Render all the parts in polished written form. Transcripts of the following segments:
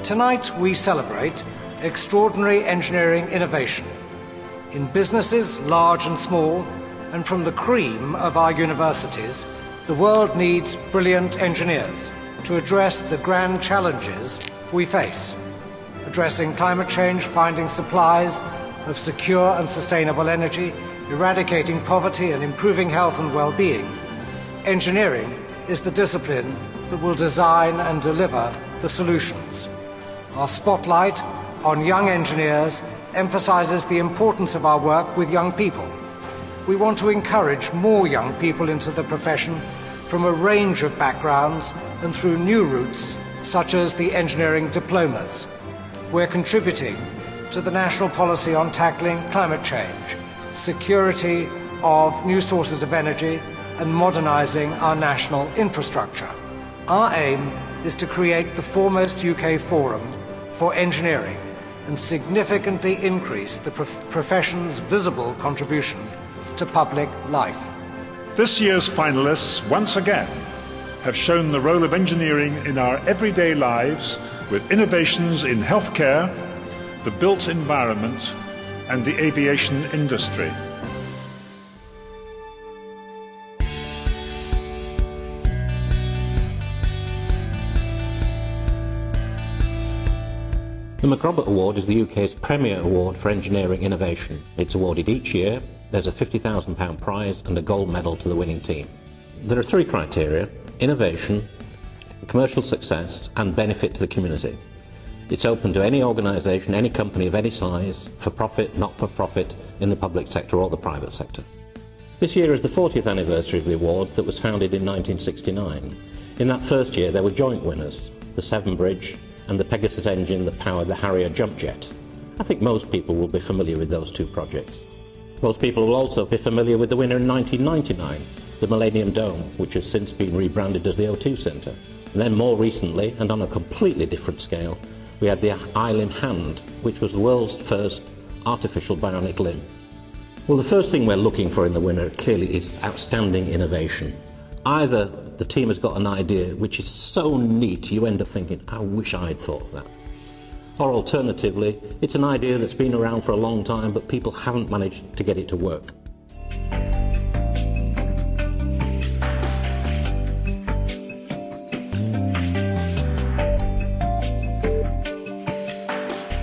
Tonight we celebrate extraordinary engineering innovation in businesses large and small, and from the cream of our universities. The world needs brilliant engineers to address the grand challenges we face, addressing climate change, finding supplies of secure and sustainable energy, eradicating poverty and improving health and well-being. Engineering is the discipline that will design and deliver the solutions. Our spotlight on young engineers emphasizes the importance of our work with young people. We want to encourage more young people into the profession from a range of backgrounds and through new routes, such as the engineering diplomas. We're contributing to the national policy on tackling climate change, security of new sources of energy, and modernizing our national infrastructure. Our aim is to create the foremost UK forum for engineering and significantly increase the profession's visible contribution to public life. This year's finalists once again have shown the role of engineering in our everyday lives with innovations in healthcare, the built environment and the aviation industry. The MacRobert Award is the UK's premier award for engineering innovation. It's awarded each year. There's a £50,000 prize and a gold medal to the winning team. There are three criteria: innovation, commercial success and benefit to the community. It's open to any organisation, any company of any size, for profit, not for profit, in the public sector or the private sector. This year is the 40th anniversary of the award that was founded in 1969. In that first year there were joint winners, the Severn Bridge and the Pegasus engine that powered the Harrier jump jet. I think most people will be familiar with those two projects. Most people will also be familiar with the winner in 1999, the Millennium Dome, which has since been rebranded as the O2 Centre. And then more recently, and on a completely different scale, we had the Island Hand, which was the world's first artificial bionic limb. Well, the first thing we're looking for in the winner clearly is outstanding innovation. Either the team has got an idea which is so neat you end up thinking, I wish I'd thought of that. Or alternatively, it's an idea that's been around for a long time but people haven't managed to get it to work.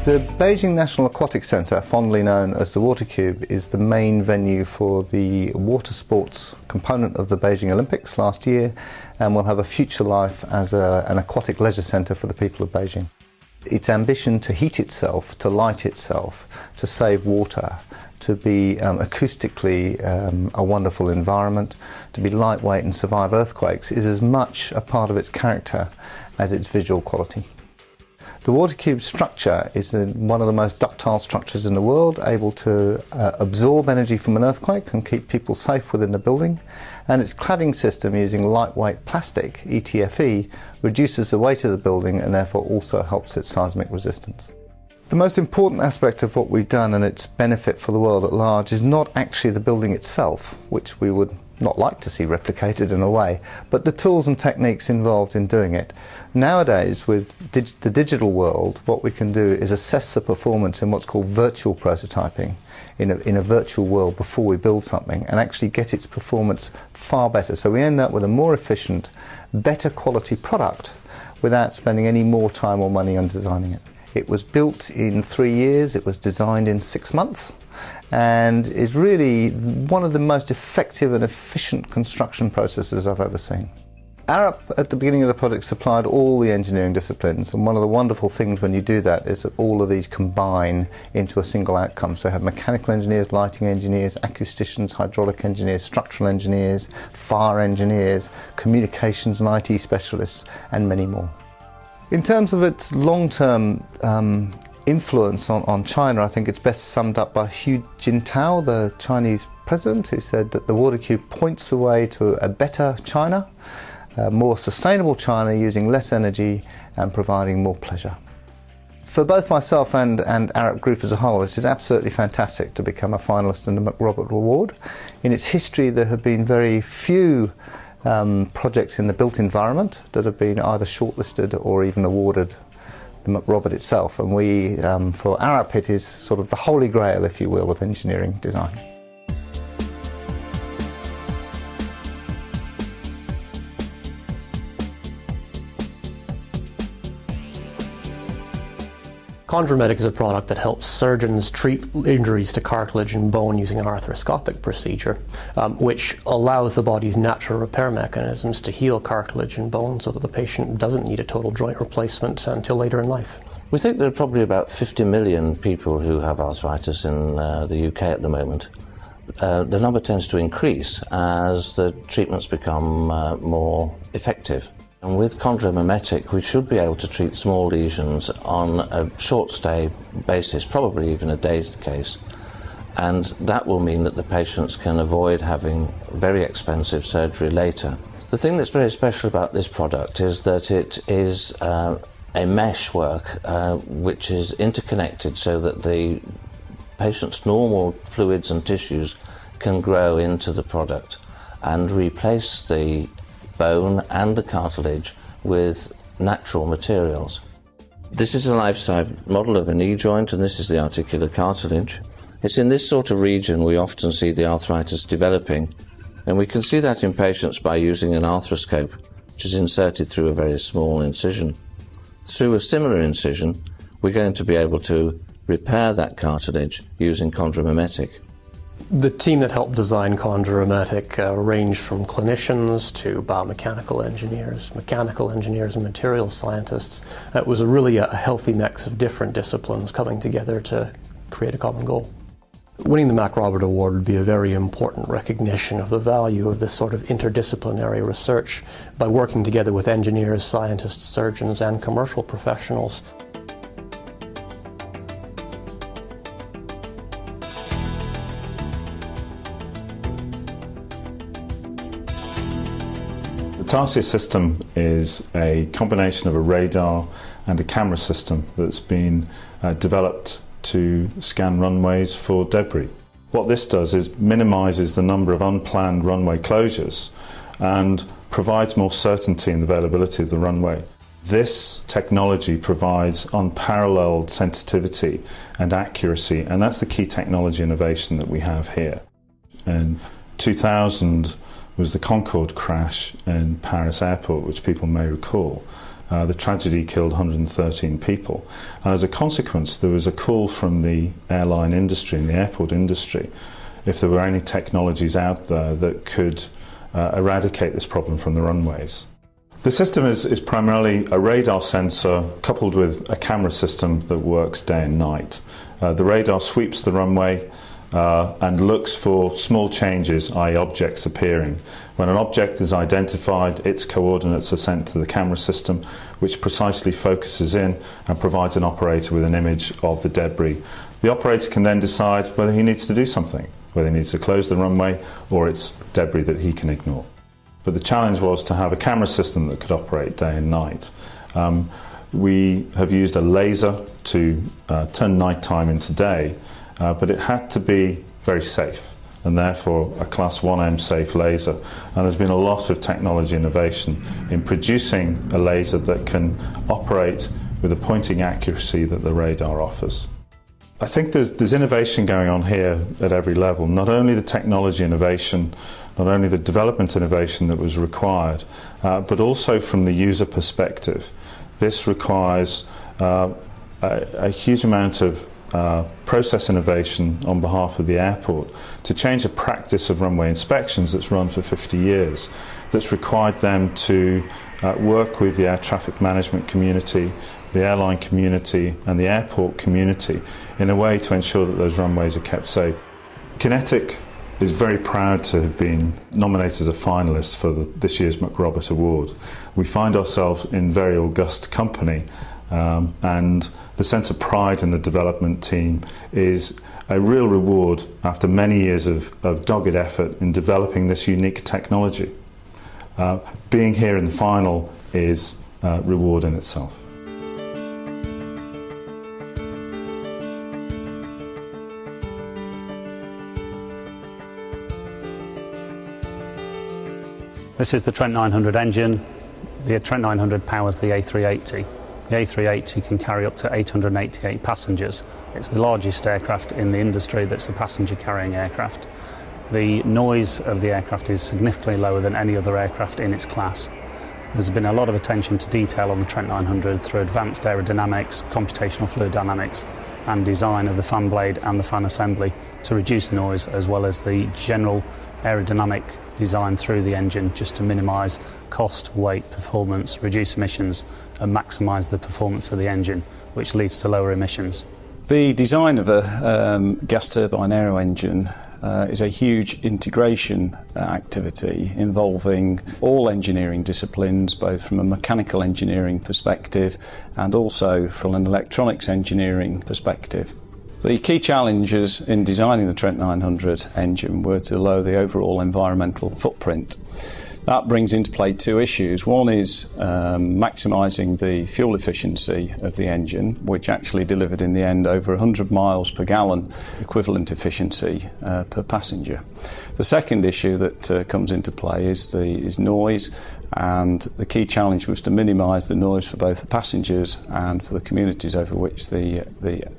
The Beijing National Aquatic Centre, fondly known as the Water Cube, is the main venue for the water sports component of the Beijing Olympics last year, and will have a future life as an aquatic leisure centre for the people of Beijing. Its ambition to heat itself, to light itself, to save water, to be acoustically a wonderful environment, to be lightweight and survive earthquakes is as much a part of its character as its visual quality. The Water Cube structure is one of the most ductile structures in the world, able to absorb energy from an earthquake and keep people safe within the building, and its cladding system using lightweight plastic, ETFE, reduces the weight of the building and therefore also helps its seismic resistance. The most important aspect of what we've done and its benefit for the world at large is not actually the building itself, which we would not like to see replicated in a way, but the tools and techniques involved in doing it. Nowadays, with the digital world, what we can do is assess the performance in what's called virtual prototyping, in a virtual world before we build something, and actually get its performance far better. So we end up with a more efficient, better quality product without spending any more time or money on designing it. It was built in 3 years, it was designed in 6 months, and is really one of the most effective and efficient construction processes I've ever seen. Arup, at the beginning of the project, supplied all the engineering disciplines, and one of the wonderful things when you do that is that all of these combine into a single outcome. So you have mechanical engineers, lighting engineers, acousticians, hydraulic engineers, structural engineers, fire engineers, communications and IT specialists, and many more. In terms of its long-term influence on China, I think it's best summed up by Hu Jintao, the Chinese president, who said that the Water Cube points the way to a better China, a more sustainable China using less energy and providing more pleasure. For both myself and Arup Group as a whole, it is absolutely fantastic to become a finalist in the MacRobert Award. In its history there have been very few projects in the built environment that have been either shortlisted or even awarded the McRobert itself, and we, for our outfit, is sort of the holy grail, if you will, of engineering design. ConjureMetic is a product that helps surgeons treat injuries to cartilage and bone using an arthroscopic procedure, which allows the body's natural repair mechanisms to heal cartilage and bone so that the patient doesn't need a total joint replacement until later in life. We think there are probably about 50 million people who have arthritis in the UK at the moment. The number tends to increase as the treatments become more effective. And with ConjureMetic, we should be able to treat small lesions on a short stay basis, probably even a day's case. And that will mean that the patients can avoid having very expensive surgery later. The thing that's very special about this product is that it is a meshwork which is interconnected so that the patient's normal fluids and tissues can grow into the product and replace the bone and the cartilage with natural materials. This is a life-size model of a knee joint, and this is the articular cartilage. It's in this sort of region we often see the arthritis developing, and we can see that in patients by using an arthroscope, which is inserted through a very small incision. Through a similar incision, we're going to be able to repair that cartilage using ConjureMetic. The team that helped design ConjureMetic ranged from clinicians to biomechanical engineers, mechanical engineers and material scientists. It was really a healthy mix of different disciplines coming together to create a common goal. Winning the McRobert Award would be a very important recognition of the value of this sort of interdisciplinary research by working together with engineers, scientists, surgeons and commercial professionals. The Tarsius system is a combination of a radar and a camera system that's been developed to scan runways for debris. What this does is minimises the number of unplanned runway closures and provides more certainty in the availability of the runway. This technology provides unparalleled sensitivity and accuracy, and that's the key technology innovation that we have here. In 2000 was the Concorde crash in Paris airport, which people may recall. The tragedy killed 113 people. And as a consequence, there was a call from the airline industry and the airport industry if there were any technologies out there that could eradicate this problem from the runways. The system is primarily a radar sensor coupled with a camera system that works day and night. The radar sweeps the runway and looks for small changes, i.e. objects appearing. When an object is identified, its coordinates are sent to the camera system, which precisely focuses in and provides an operator with an image of the debris. The operator can then decide whether he needs to do something, whether he needs to close the runway or it's debris that he can ignore. But the challenge was to have a camera system that could operate day and night. We have used a laser to turn nighttime into day, but it had to be very safe and therefore a Class 1M safe laser. And there's been a lot of technology innovation in producing a laser that can operate with the pointing accuracy that the radar offers. I think there's innovation going on here at every level, not only the technology innovation, not only the development innovation that was required, but also from the user perspective. This requires a huge amount of process innovation on behalf of the airport to change a practice of runway inspections that's run for 50 years, that's required them to work with the air traffic management community, the airline community and the airport community in a way to ensure that those runways are kept safe. QinetiQ is very proud to have been nominated as a finalist for this year's McRobert Award. We find ourselves in very august company, and the sense of pride in the development team is a real reward after many years of dogged effort in developing this unique technology. Being here in the final is a reward in itself. This is the Trent 900 engine. The Trent 900 powers the A380. The The A380 can carry up to 888 passengers. It's the largest aircraft in the industry that's a passenger-carrying aircraft. The noise of the aircraft is significantly lower than any other aircraft in its class. There's been a lot of attention to detail on the Trent 900 through advanced aerodynamics, computational fluid dynamics, and design of the fan blade and the fan assembly to reduce noise, as well as the general aerodynamic design through the engine just to minimise cost, weight, performance, reduce emissions and maximise the performance of the engine, which leads to lower emissions. The design of a gas turbine aero engine is a huge integration activity involving all engineering disciplines, both from a mechanical engineering perspective and also from an electronics engineering perspective. The key challenges in designing the Trent 900 engine were to lower the overall environmental footprint. That brings into play two issues. One is maximising the fuel efficiency of the engine, which actually delivered in the end over 100 miles per gallon equivalent efficiency per passenger. The second issue that comes into play is noise, and the key challenge was to minimise the noise for both the passengers and for the communities over which the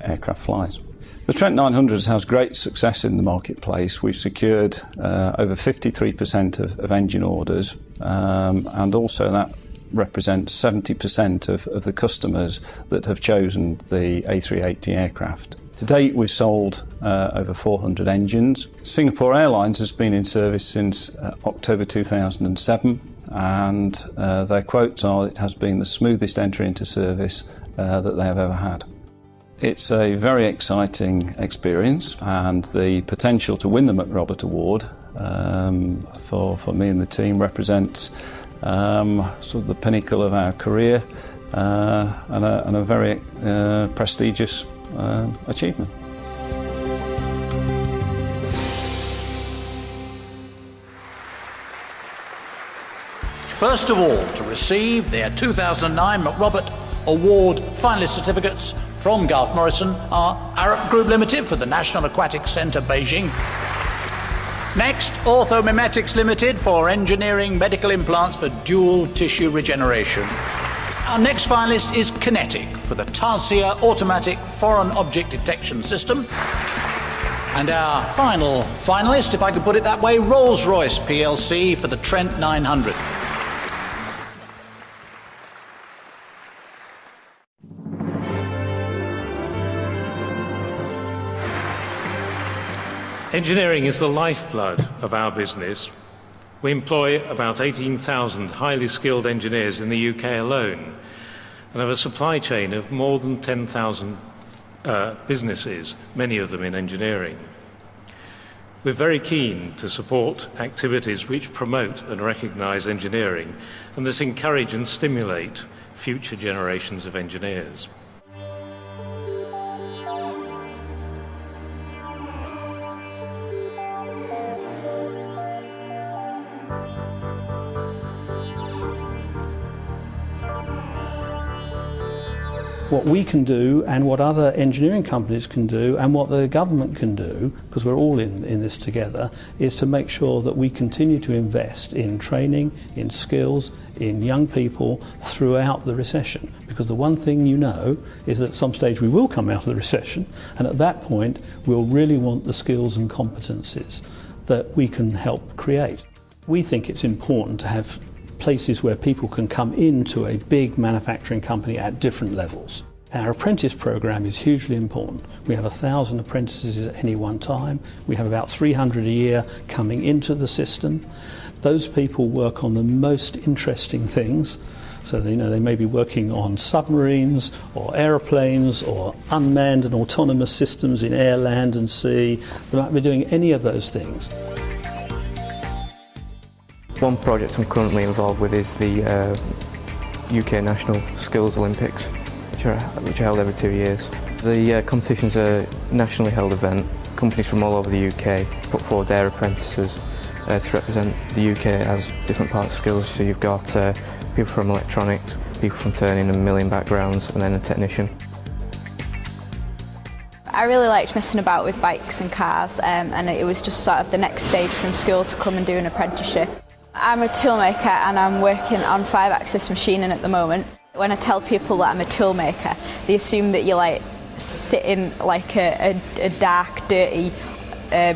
aircraft flies. The Trent 900 has great success in the marketplace. We've secured over 53% of engine orders, and also that represents 70% of the customers that have chosen the A380 aircraft. To date, we've sold over 400 engines. Singapore Airlines has been in service since October 2007, and their quotes are it has been the smoothest entry into service that they have ever had. It's a very exciting experience, and the potential to win the McRobert Award for me and the team represents sort of the pinnacle of our career and a very prestigious achievement. First of all, to receive their 2009 McRobert Award finalist certificates from Garth Morrison are Arup Group Limited for the National Aquatic Centre, Beijing. Next, Orthomimetics Limited for engineering medical implants for dual tissue regeneration. Our next finalist is Kinetic for the Tarsia Automatic Foreign Object Detection System. And our final finalist, if I could put it that way, Rolls-Royce plc for the Trent 900. Engineering is the lifeblood of our business. We employ about 18,000 highly skilled engineers in the UK alone and have a supply chain of more than 10,000 businesses, many of them in engineering. We're very keen to support activities which promote and recognise engineering and that encourage and stimulate future generations of engineers. What we can do and what other engineering companies can do and what the government can do, because we're all in this together, is to make sure that we continue to invest in training, in skills, in young people throughout the recession. Because the one thing you know is that at some stage we will come out of the recession, and at that point we'll really want the skills and competencies that we can help create. We think it's important to have places where people can come into a big manufacturing company at different levels. Our apprentice program is hugely important. We have 1,000 apprentices at any one time. We have about 300 a year coming into the system. Those people work on the most interesting things. So they may be working on submarines or aeroplanes or unmanned and autonomous systems in air, land and sea. They might be doing any of those things. One project I'm currently involved with is the UK National Skills Olympics, which are held every 2 years. The competition's a nationally held event. Companies from all over the UK put forward their apprentices to represent the UK as different parts of skills. So you've got people from electronics, people from turning and milling backgrounds, and then a technician. I really liked messing about with bikes and cars, and it was just sort of the next stage from school to come and do an apprenticeship. I'm a toolmaker and I'm working on 5-axis machining at the moment. When I tell people that I'm a toolmaker, they assume that you like sit in like a dark, dirty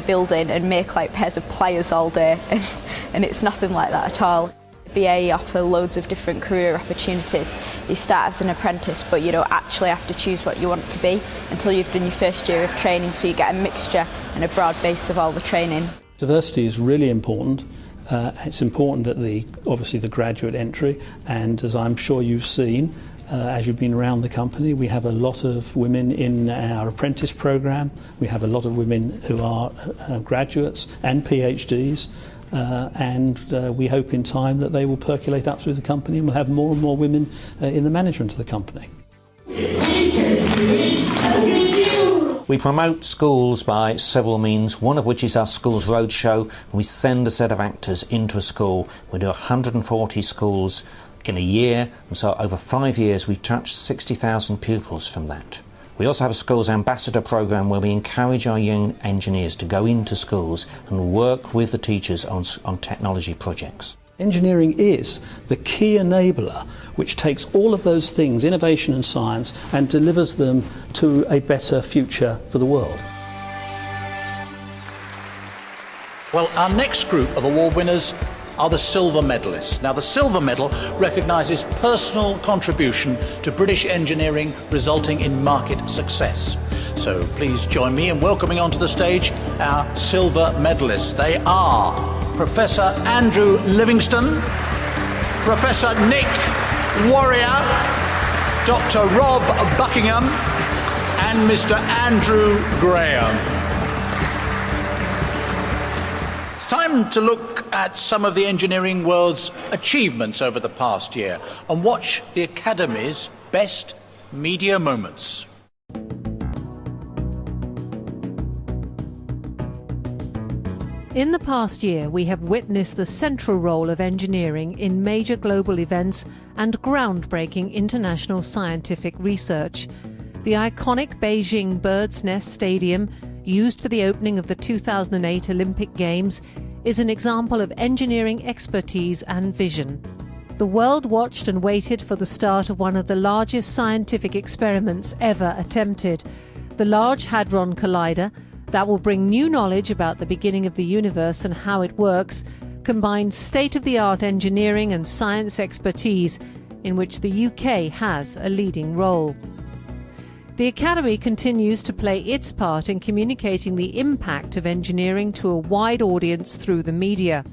building and make like pairs of pliers all day, and it's nothing like that at all. BAE offer loads of different career opportunities. You start as an apprentice, but you don't actually have to choose what you want to be until you've done your first year of training, so you get a mixture and a broad base of all the training. Diversity is really important. It's important at obviously the graduate entry, and as I'm sure you've seen, as you've been around the company, we have a lot of women in our apprentice program. We have a lot of women who are graduates and PhDs, and we hope in time that they will percolate up through the company and we'll have more and more women in the management of the company. We promote schools by several means, one of which is our Schools Roadshow. We send a set of actors into a school. We do 140 schools in a year, and so over 5 years we've touched 60,000 pupils from that. We also have a Schools Ambassador programme where we encourage our young engineers to go into schools and work with the teachers on technology projects. Engineering is the key enabler which takes all of those things, innovation and science, and delivers them to a better future for the world. Well, our next group of award winners are the silver medalists. Now, the silver medal recognises personal contribution to British engineering resulting in market success. So please join me in welcoming onto the stage our silver medalists. They are Professor Andrew Livingston, Professor Nick Warrior, Dr. Rob Buckingham, and Mr. Andrew Graham. It's time to look at some of the engineering world's achievements over the past year and watch the Academy's best media moments. In the past year, we have witnessed the central role of engineering in major global events and groundbreaking international scientific research. The iconic Beijing Bird's Nest Stadium, used for the opening of the 2008 Olympic Games, is an example of engineering expertise and vision. The world watched and waited for the start of one of the largest scientific experiments ever attempted, the Large Hadron Collider, that will bring new knowledge about the beginning of the universe and how it works, combines state-of-the-art engineering and science expertise, in which the UK has a leading role. The Academy continues to play its part in communicating the impact of engineering to a wide audience through the media.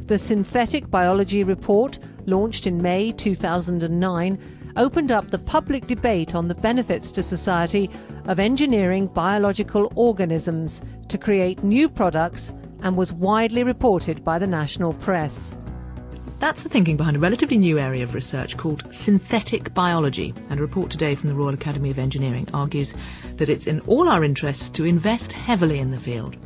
The Synthetic Biology Report, launched in May 2009, opened up the public debate on the benefits to society of engineering biological organisms to create new products and was widely reported by the national press. That's the thinking behind a relatively new area of research called synthetic biology, and a report today from the Royal Academy of Engineering argues that it's in all our interests to invest heavily in the field.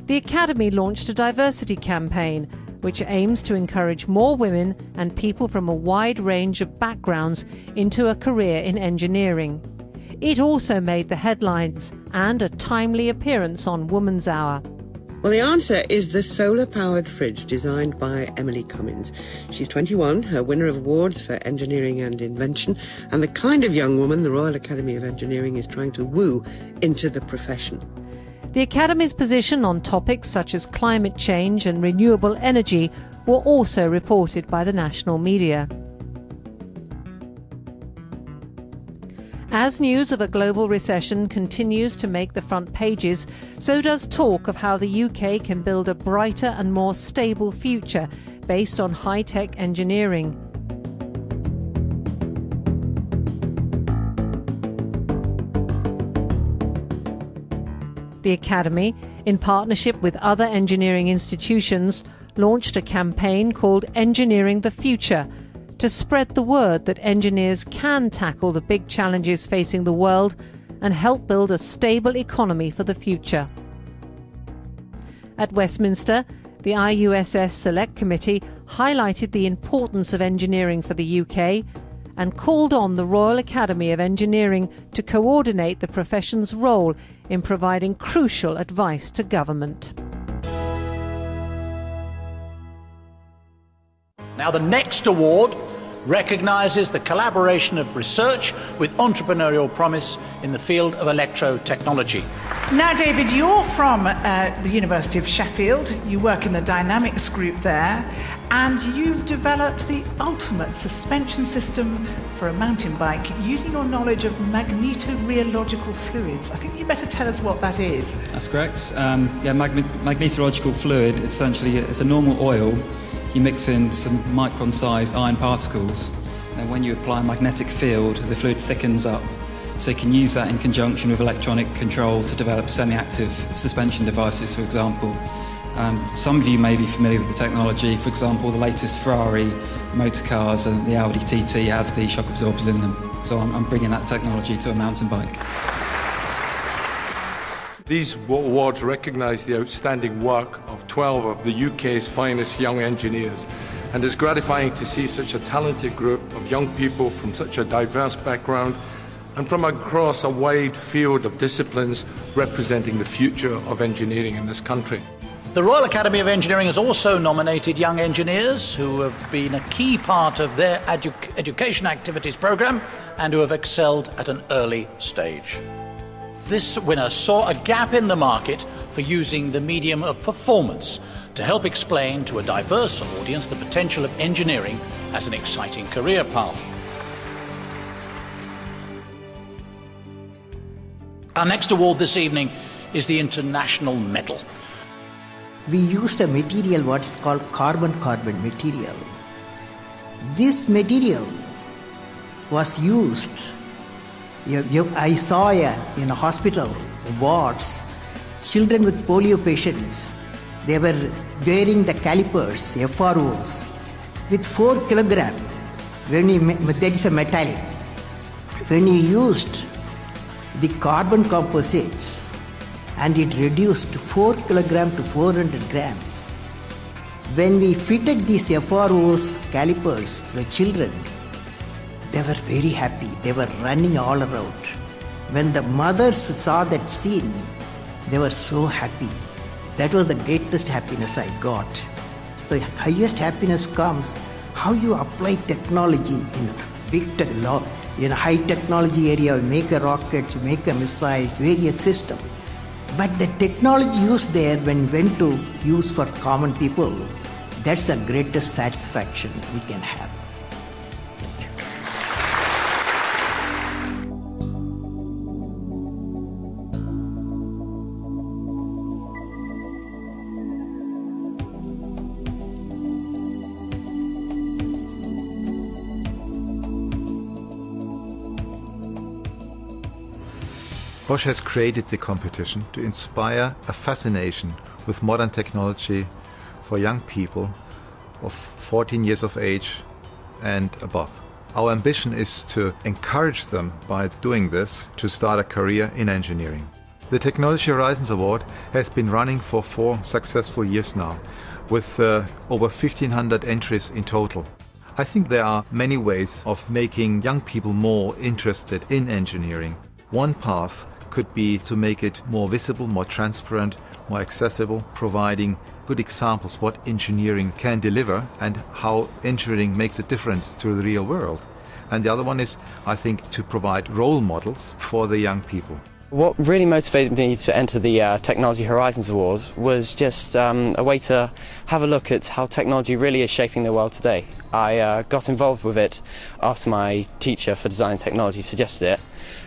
The Academy launched a diversity campaign which aims to encourage more women and people from a wide range of backgrounds into a career in engineering. It also made the headlines and a timely appearance on Woman's Hour. Well, the answer is the solar-powered fridge designed by Emily Cummins. She's 21, a winner of awards for engineering and invention, and the kind of young woman the Royal Academy of Engineering is trying to woo into the profession. The Academy's position on topics such as climate change and renewable energy were also reported by the national media. As news of a global recession continues to make the front pages, so does talk of how the UK can build a brighter and more stable future based on high-tech engineering. The Academy, in partnership with other engineering institutions, launched a campaign called Engineering the Future, to spread the word that engineers can tackle the big challenges facing the world and help build a stable economy for the future. At Westminster, the IUSS Select Committee highlighted the importance of engineering for the UK and called on the Royal Academy of Engineering to coordinate the profession's role in providing crucial advice to government. Now, the next award recognises the collaboration of research with entrepreneurial promise in the field of electrotechnology. Now, David, you're from the University of Sheffield. You work in the dynamics group there, and you've developed the ultimate suspension system for a mountain bike using your knowledge of magnetorheological fluids. I think you better tell us what that is. That's correct. Magnetorheological fluid, essentially, it's a normal oil. You mix in some micron-sized iron particles, and when you apply a magnetic field, the fluid thickens up. So you can use that in conjunction with electronic control to develop semi-active suspension devices, for example. Some of you may be familiar with the technology. For example, the latest Ferrari motor cars and the Audi TT has the shock absorbers in them. So I'm bringing that technology to a mountain bike. These awards recognise the outstanding work of 12 of the UK's finest young engineers, and it's gratifying to see such a talented group of young people from such a diverse background and from across a wide field of disciplines representing the future of engineering in this country. The Royal Academy of Engineering has also nominated young engineers who have been a key part of their education activities programme and who have excelled at an early stage. This winner saw a gap in the market for using the medium of performance to help explain to a diverse audience the potential of engineering as an exciting career path. Our next award this evening is the International Medal. We used a material what's called carbon-carbon material. This material was used. I saw in a hospital wards, children with polio patients. They were wearing the calipers, FROs, with 4 kilograms. That is a metallic. When you used the carbon composites, and it reduced 4 kilograms to 400 grams. When we fitted these FROs calipers to the children, they were very happy. They were running all around. When the mothers saw that scene, they were so happy. That was the greatest happiness I got. So the highest happiness comes how you apply technology in in a high technology area. You make a rocket, you make a missile, various system. But the technology used there when went to use for common people, that's the greatest satisfaction we can have. Bosch has created the competition to inspire a fascination with modern technology for young people of 14 years of age and above. Our ambition is to encourage them by doing this to start a career in engineering. The Technology Horizons Award has been running for 4 successful years now, with over 1,500 entries in total. I think there are many ways of making young people more interested in engineering. One path could be to make it more visible, more transparent, more accessible, providing good examples what engineering can deliver and how engineering makes a difference to the real world. And the other one is, I think, to provide role models for the young people. What really motivated me to enter the Technology Horizons Awards was just a way to have a look at how technology really is shaping the world today. I got involved with it after my teacher for design and technology suggested it,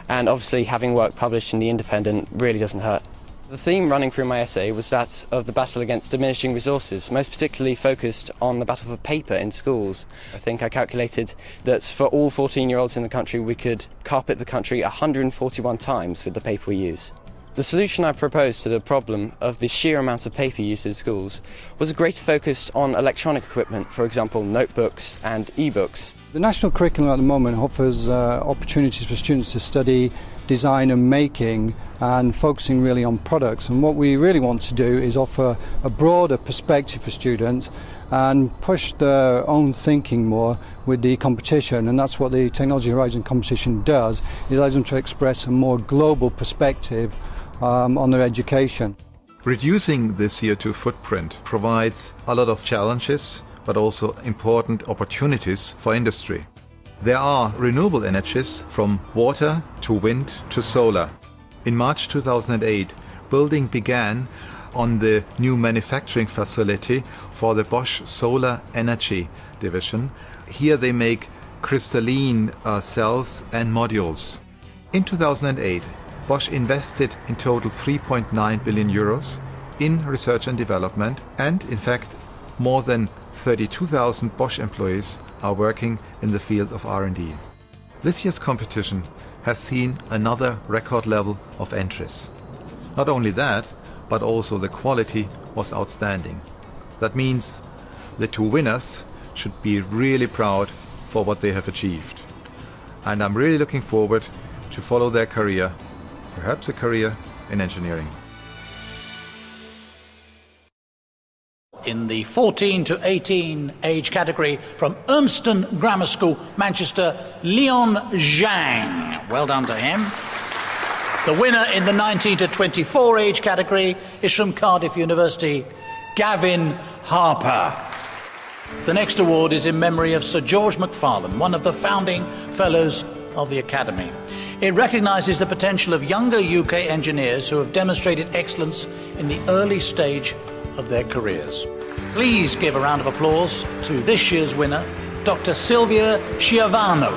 and obviously having work published in The Independent really doesn't hurt. The theme running through my essay was that of the battle against diminishing resources, most particularly focused on the battle for paper in schools. I think I calculated that for all 14-year-olds in the country we could carpet the country 141 times with the paper we use. The solution I proposed to the problem of the sheer amount of paper used in schools was a greater focus on electronic equipment, for example notebooks and e-books. The national curriculum at the moment offers opportunities for students to study design and making and focusing really on products, and what we really want to do is offer a broader perspective for students and push their own thinking more with the competition, and that's what the Technology Horizon competition does. It allows them to express a more global perspective on their education. Reducing the CO2 footprint provides a lot of challenges, but also important opportunities for industry. There are renewable energies from water to wind to solar. In March 2008, building began on the new manufacturing facility for the Bosch Solar Energy division. Here they make crystalline cells and modules. In 2008, Bosch invested in total 3.9 billion euros in research and development, and in fact more than 32,000 Bosch employees are working in the field of R&D. This year's competition has seen another record level of entries. Not only that, but also the quality was outstanding. That means the two winners should be really proud for what they have achieved. And I'm really looking forward to follow their career, perhaps a career in engineering. In the 14 to 18 age category from Urmston Grammar School, Manchester, Leon Zhang. Well done to him. The winner in the 19 to 24 age category is from Cardiff University, Gavin Harper. The next award is in memory of Sir George McFarlane, one of the founding fellows of the Academy. It recognises the potential of younger UK engineers who have demonstrated excellence in the early stage of their careers. Please give a round of applause to this year's winner, Dr. Silvia Schiavano.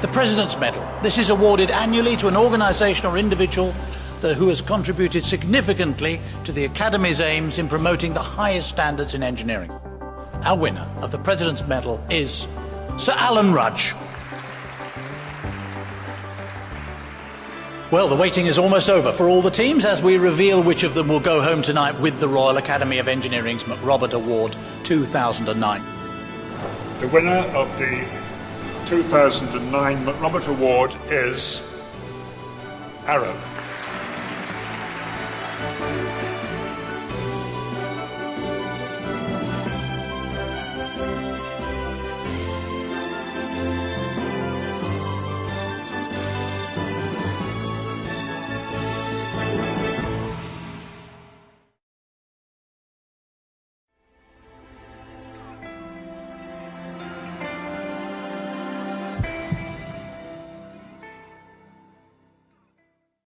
The President's Medal. This is awarded annually to an organisation or individual who has contributed significantly to the Academy's aims in promoting the highest standards in engineering. Our winner of the President's Medal is Sir Alan Rudge. Well, the waiting is almost over for all the teams as we reveal which of them will go home tonight with the Royal Academy of Engineering's McRobert Award 2009. The winner of the 2009 McRobert Award is Arab.